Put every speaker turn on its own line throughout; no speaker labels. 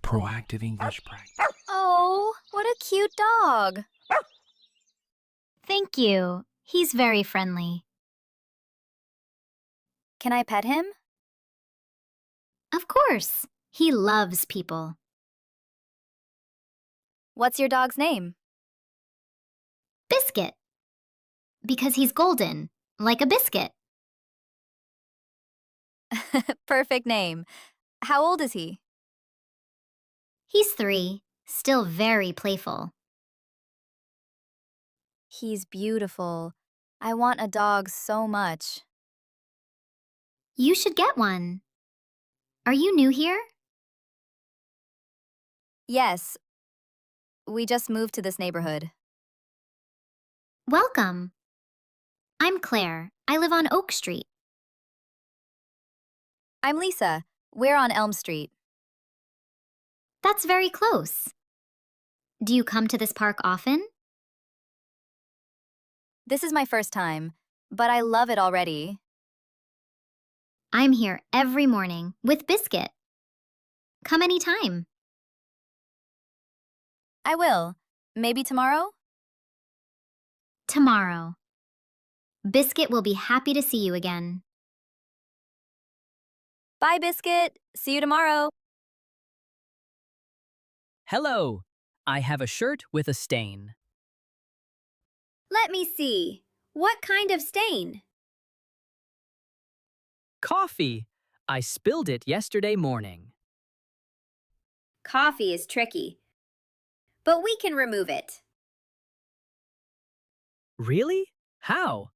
Proactive English practice.
Oh, what a cute dog.
Thank you. He's very friendly.
Can I pet him?
Of course. He loves people.
What's your dog's name?
Biscuit. Because he's golden, like a biscuit.
Perfect name. How old is he?
He's 3, still very playful.
He's beautiful. I want a dog so much.
You should get one. Are you new here?
Yes. We just moved to this neighborhood.
Welcome. I'm Claire. I live on Oak Street.
I'm Lisa. We're on Elm Street.
That's very close. Do you come to this park often?
This is my first time, but I love it already.
I'm here every morning with Biscuit. Come anytime.
I will. Maybe tomorrow?
Tomorrow. Biscuit will be happy to see you again.
Bye, Biscuit. See you tomorrow.
Hello, I have a shirt with a stain.
Let me see. What kind of stain?
Coffee. I spilled it yesterday morning.
Coffee is tricky, but we can remove it.
Really? How?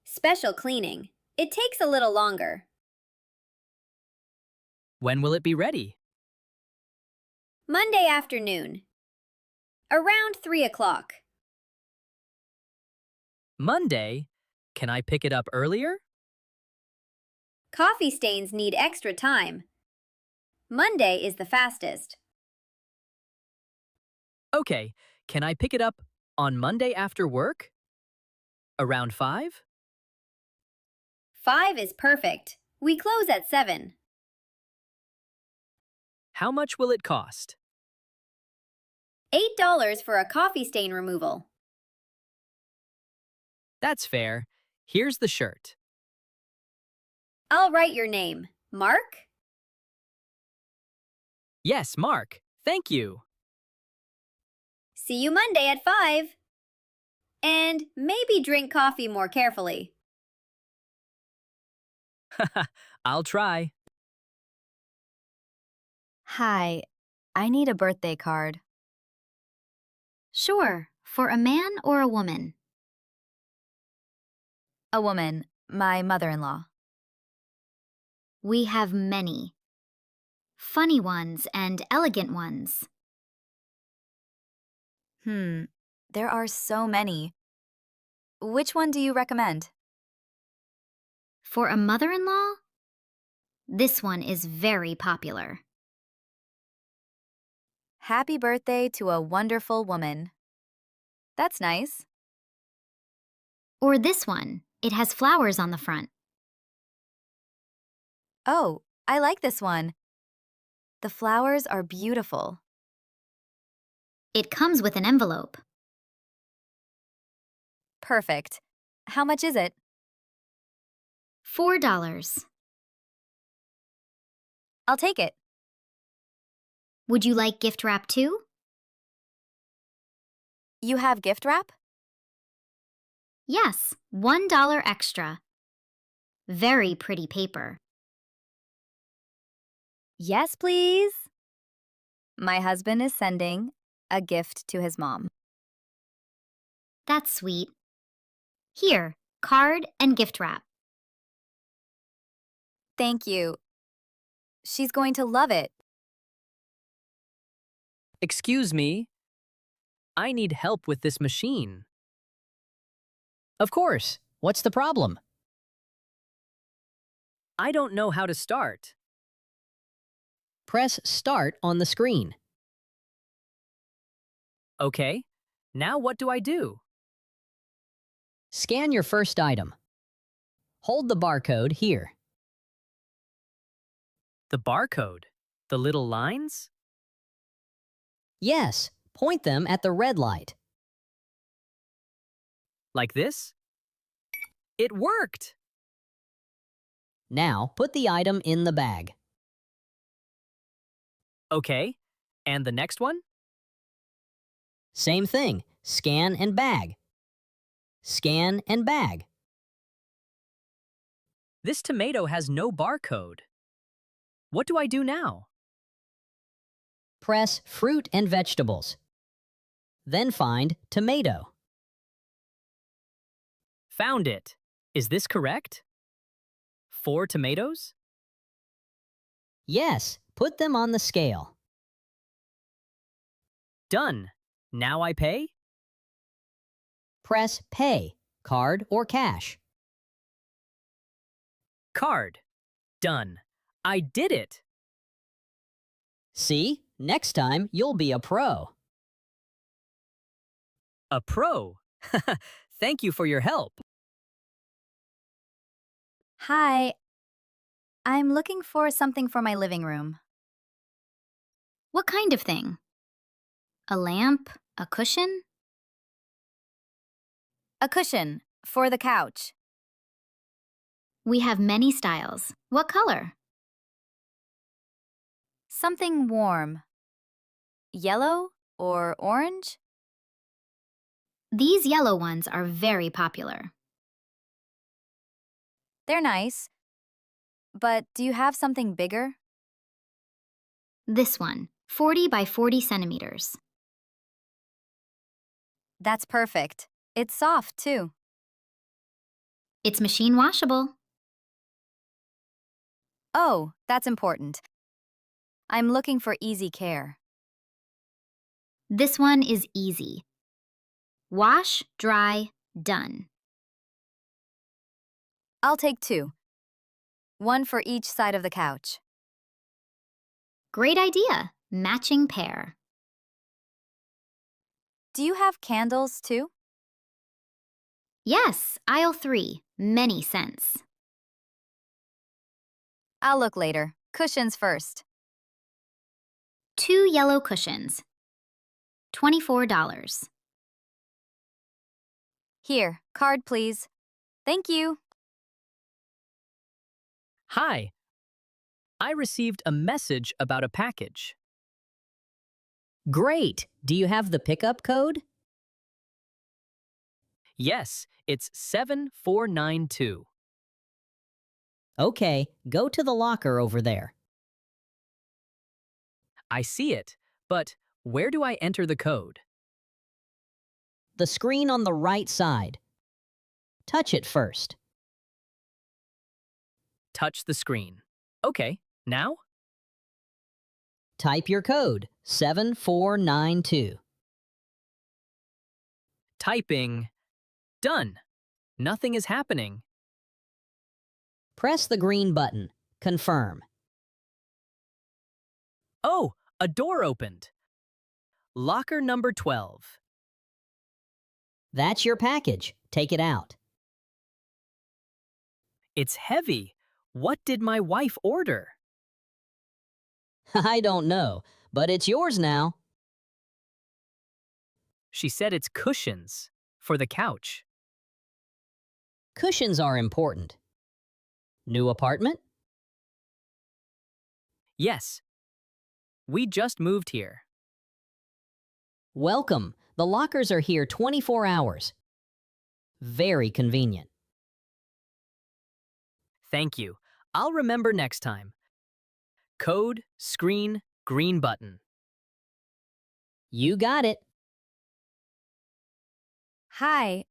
Special cleaning. It takes a little longer.
When will it be ready?
Monday afternoon. Around 3 o'clock.
Monday? Can I pick it up earlier?
Coffee stains need extra time. Monday is the fastest.
Okay, can I pick it up on Monday after work? Around 5?
5 is perfect. We close at 7.
How much will it cost?
$8 for a coffee stain removal.
That's fair. Here's the shirt.
I'll write your name. Mark?
Yes, Mark. Thank you.
See you Monday at 5. And maybe drink coffee more carefully.
I'll try.
Hi. I need a birthday card.
Sure, for a man or a woman.
A woman, my mother-in-law.
We have many. Funny ones and elegant ones.
There are so many. Which one do you recommend?
For a mother-in-law, this one is very popular.
Happy birthday to a wonderful woman. That's nice.
Or this one, it has flowers on the front.
Oh, I like this one. The flowers are beautiful.
It comes with an envelope.
Perfect. How much is it?
$4.
I'll take it.
Would you like gift wrap too?
You have gift wrap?
Yes, $1 extra. Very pretty paper.
Yes, please. My husband is sending a gift to his mom.
That's sweet. Here, card and gift wrap.
Thank you. She's going to love it.
Excuse me. I need help with this machine.
Of course. What's the problem?
I don't know how to start.
Press Start on the screen.
Okay, now what do I do?
Scan your first item. Hold the barcode here.
The barcode. The little lines?
Yes, point them at the red light.
Like this? It worked!
Now, put the item in the bag.
Okay, and the next one?
Same thing. Scan and bag. Scan and bag.
This tomato has no barcode. What do I do now?
Press fruit and vegetables. Then find tomato.
Found it. Is this correct? 4 tomatoes?
Yes, put them on the scale.
Done. Now I pay?
Press pay, card or cash.
Card. Done. I did it.
See, next time you'll be a pro.
A pro. Thank you for your help.
Hi. I'm looking for something for my living room.
What kind of thing? A lamp? A cushion?
A cushion for the couch.
We have many styles. What color?
Something warm. Yellow or orange?
These yellow ones are very popular.
They're nice. But do you have something bigger?
This one, 40 by 40 centimeters.
That's perfect. It's soft, too.
It's machine washable.
Oh, that's important. I'm looking for easy care.
This one is easy. Wash, dry, done.
I'll take 2. 1 for each side of the couch.
Great idea. Matching pair.
Do you have candles, too?
Yes, aisle 3. Many scents.
I'll look later. Cushions first.
2 yellow cushions. $24.
Here, card, please. Thank you.
Hi. I received a message about a package.
Great! Do you have the pickup code?
Yes, it's 7492.
Okay, go to the locker over there.
I see it, but where do I enter the code?
The screen on the right side. Touch it first.
Touch the screen. Okay, now?
Type your code, 7492.
Typing. Done. Nothing is happening.
Press the green button. Confirm.
Oh, a door opened. Locker number 12.
That's your package. Take it out.
It's heavy. What did my wife order?
I don't know, but it's yours now.
She said it's cushions for the couch.
Cushions are important. New apartment?
Yes. We just moved here.
Welcome. The lockers are here 24 hours. Very convenient.
Thank you. I'll remember next time. Code, screen, green button.
You got it.
Hi.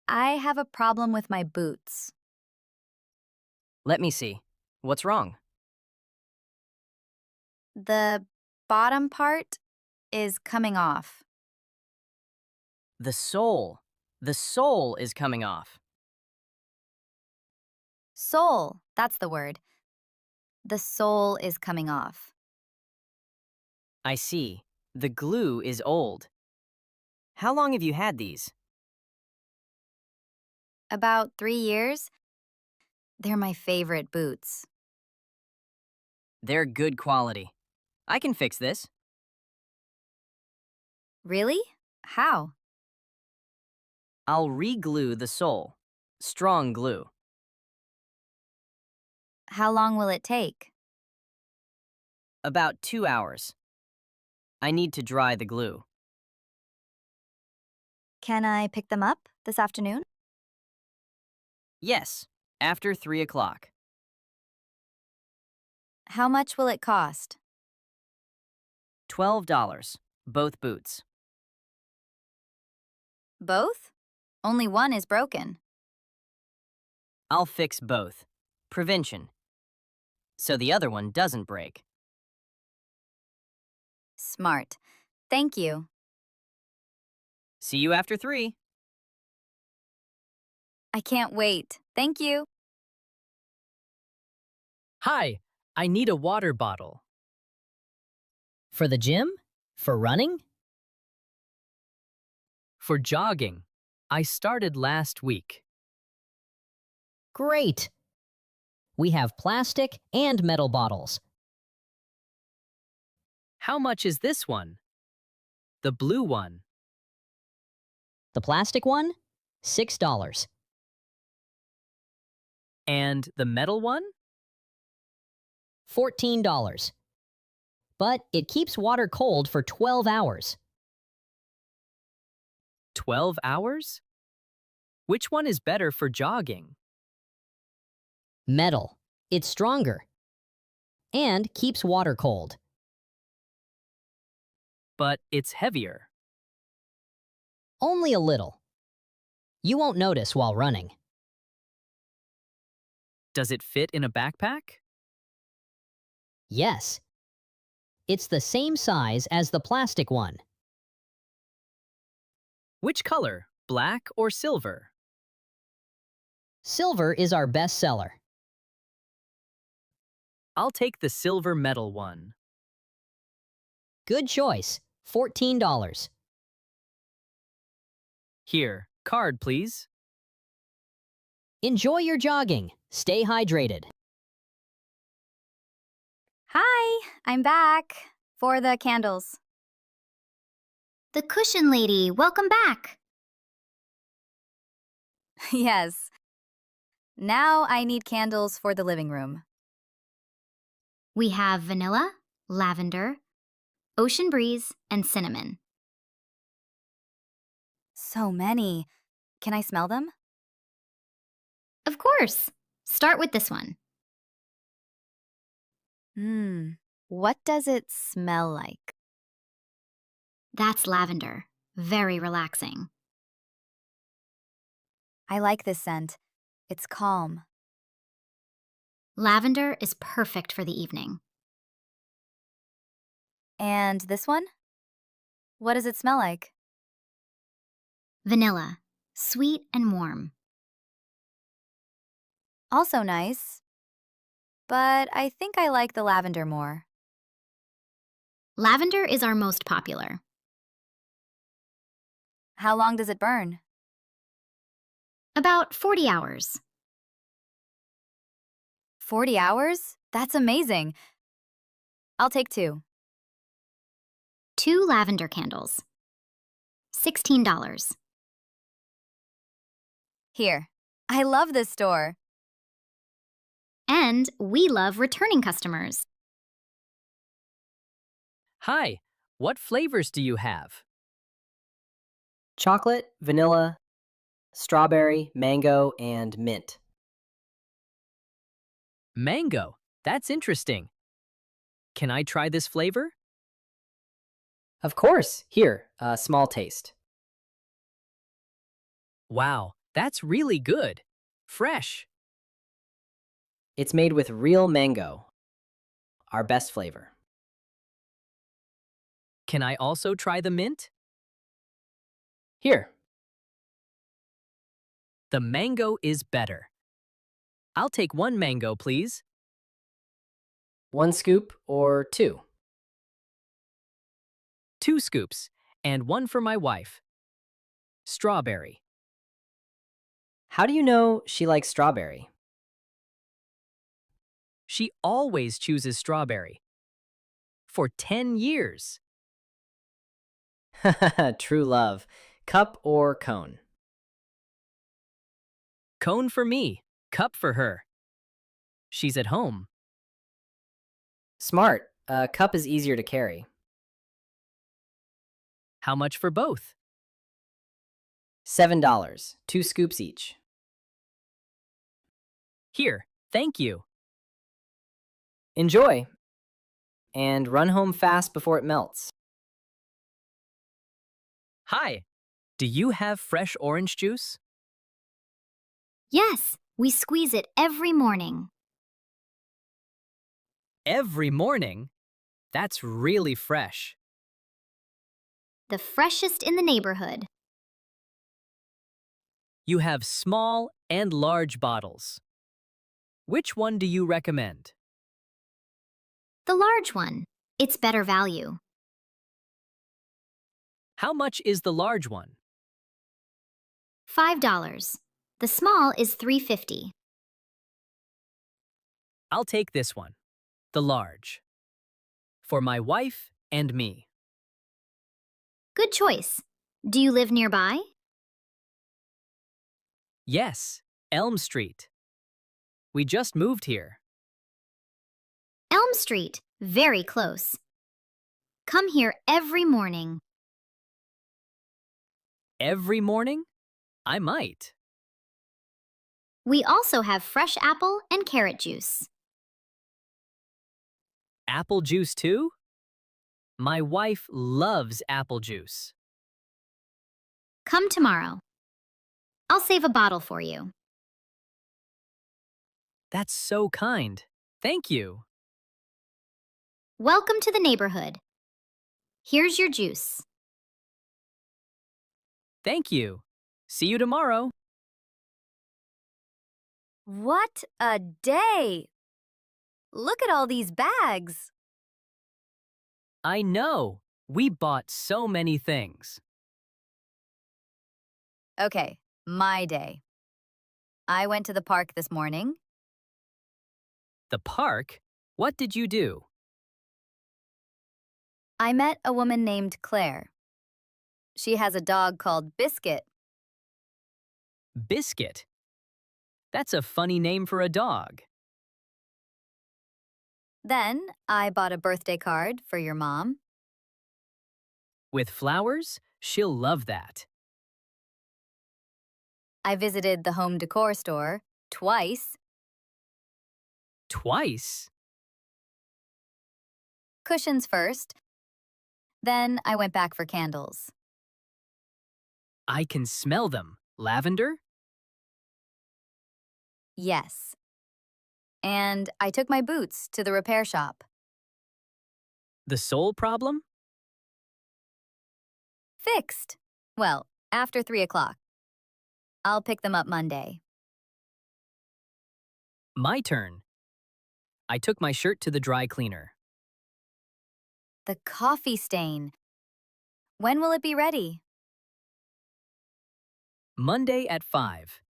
I have a problem with my boots.
Let me see. What's wrong?
The bottom part is coming off.
The sole. The sole is coming off.
Sole, that's the word. The sole is coming off.
I see. The glue is old. How long have you had these?
About 3 years. They're my favorite boots.
They're good quality. I can fix this.
Really? How?
I'll re-glue the sole. Strong glue.
How long will it take?
About 2 hours. I need to dry the glue.
Can I pick them up this afternoon?
Yes, after 3 o'clock.
How much will it cost?
$12, both boots.
Both? Only one is broken.
I'll fix both. Prevention. So the other one doesn't break.
Smart. Thank you.
See you after 3.
I can't wait. Thank you.
Hi, I need a water bottle.
For the gym? For running?
For jogging. I started last week.
Great! We have plastic and metal bottles.
How much is this one? The blue one.
The plastic one? $6.
And the metal one?
$14. But it keeps water cold for 12 hours.
12 hours? Which one is better for jogging?
Metal. It's stronger. And keeps water cold.
But it's heavier.
Only a little. You won't notice while running.
Does it fit in a backpack?
Yes. It's the same size as the plastic one.
Which color, black or silver?
Silver is our best seller.
I'll take the silver metal one.
Good choice. $14.
Here, card please.
Enjoy your jogging. Stay hydrated.
Hi, I'm back for the candles.
The cushion lady, welcome back.
Yes. Now I need candles for the living room.
We have vanilla, lavender, ocean breeze, and cinnamon.
So many. Can I smell them?
Of course. Start with this one.
What does it smell like?
That's lavender. Very relaxing.
I like this scent. It's calm.
Lavender is perfect for the evening.
And this one? What does it smell like?
Vanilla. Sweet and warm.
Also nice. But I think I like the lavender more.
Lavender is our most popular.
How long does it burn?
About 40 hours.
40 hours? That's amazing. I'll take 2.
2 lavender candles. $16.
Here. I love this store.
And we love returning customers.
Hi, what flavors do you have?
Chocolate, vanilla, strawberry, mango, and mint.
Mango. That's interesting. Can I try this flavor?
Of course. Here, a small taste.
Wow, that's really good. Fresh.
It's made with real mango, our best flavor.
Can I also try the mint?
Here.
The mango is better. I'll take 1 mango, please.
1 scoop or 2?
2 scoops, and 1 for my wife. Strawberry.
How do you know she likes strawberry?
She always chooses strawberry. For 10 years.
True love. Cup or cone?
Cone for me, cup for her. She's at home.
Smart. A cup is easier to carry.
How much for both?
$7. 2 scoops each.
Here, thank you.
Enjoy. And run home fast before it melts.
Hi, do you have fresh orange juice?
Yes, we squeeze it every morning.
Every morning? That's really fresh.
The freshest in the neighborhood.
You have small and large bottles. Which one do you recommend?
The large one. It's better value.
How much is the large one?
$5. The small is $3.50.
I'll take this one, the large, for my wife and me.
Good choice. Do you live nearby?
Yes, Elm Street. We just moved here.
Elm Street, very close. Come here every morning.
Every morning? I might.
We also have fresh apple and carrot juice.
Apple juice too? My wife loves apple juice.
Come tomorrow. I'll save a bottle for you.
That's so kind. Thank you.
Welcome to the neighborhood. Here's your juice.
Thank you. See you tomorrow.
What a day! Look at all these bags.
I know. We bought so many things.
Okay, my day. I went to the park this morning.
The park? What did you do?
I met a woman named Claire. She has a dog called Biscuit.
Biscuit. That's a funny name for a dog.
Then I bought a birthday card for your mom.
With flowers? She'll love that.
I visited the home decor store twice.
Twice?
Cushions first. Then I went back for candles.
I can smell them. Lavender?
Yes. And I took my boots to the repair shop.
The sole problem?
Fixed. Well, after 3 o'clock. I'll pick them up Monday.
My turn. I took my shirt to the dry cleaner.
The coffee stain. When will it be ready?
Monday at 5.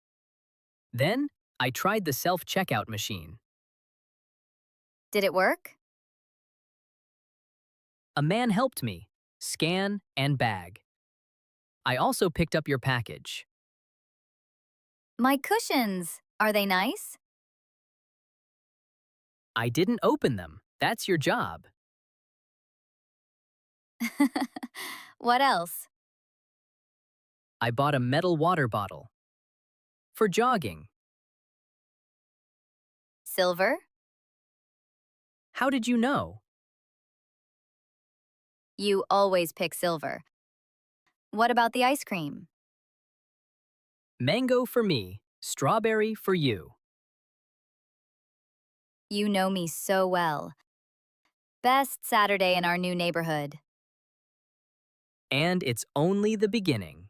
Then, I tried the self-checkout machine.
Did it work?
A man helped me, scan and bag. I also picked up your package.
My cushions. Are they nice?
I didn't open them. That's your job.
What else?
I bought a metal water bottle. For jogging.
Silver?
How did you know?
You always pick silver. What about the ice cream?
Mango for me, strawberry for you.
You know me so well. Best Saturday in our new neighborhood.
And it's only the beginning.